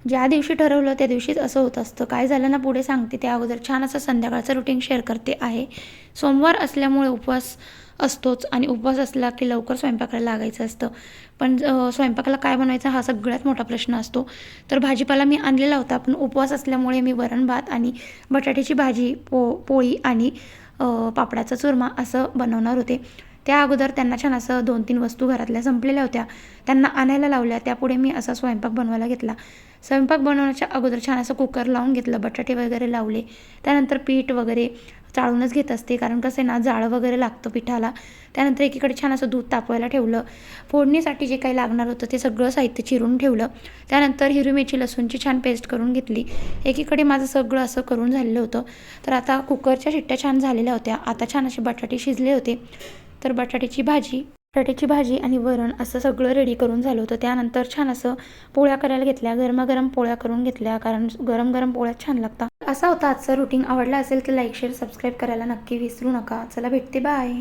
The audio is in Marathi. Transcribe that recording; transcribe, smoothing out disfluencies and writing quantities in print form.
ज्या दिवशी ठरवलं त्या दिवशीच असं होत असतं. काय झालं ना पुढे सांगते. त्या अगोदर छान असं संध्याकाळचं रुटीन शेअर करते आहे. सोमवार असल्यामुळे उपवास असतोच आणि उपवास असला की लवकर स्वयंपाकाला लागायचं असतं. पण स्वयंपाकाला काय बनवायचा हा सगळ्यात मोठा प्रश्न असतो. तर भाजीपाला मी आणलेला होता, पण उपवास असल्यामुळे मी वरण भात आणि बटाट्याची भाजी, पोळी आणि पापडाचा चुरमा असं बनवणार होते. त्या अगोदर त्यांना छान असं 2-3 वस्तू घरातल्या संपलेल्या होत्या, त्यांना आणायला लावल्या. त्यापुढे मी असा स्वयंपाक बनवायला घेतला. स्वयंपाक बनवण्याच्या अगोदर छान असं कुकर लावून घेतलं, बटाटे वगैरे लावले. त्यानंतर पीठ वगैरे चाळूनच घेत असते, कारण कसं आहे ना जाळं वगैरे लागतं पिठाला. त्यानंतर एकीकडे छान असं दूध तापवायला ठेवलं. फोडणीसाठी जे काही लागणार होतं ते सगळं साहित्य चिरून ठेवलं. त्यानंतर हिरवी मिरची लसूणची छान पेस्ट करून घेतली. एकीकडे माझं सगळं असं करून झालेलं होतं. तर आता कुकरच्या शिट्ट्या छान झालेल्या होत्या. आता छान असे बटाटे शिजले होते. तर बटाट्याची भाजी आणि वरण असं सगळं रेडी करून झालं होतं. त्यानंतर छान असं पोळ्या करायला घेतल्या. गरमागरम पोळ्या करून घेतल्या, कारण गरम गरम पोळ्या छान लागतात. असा होता आजचा रुटीन. आवडला असेल तर लाईक, शेअर, सबस्क्राईब करायला नक्की विसरू नका. चला भेटते, बाय.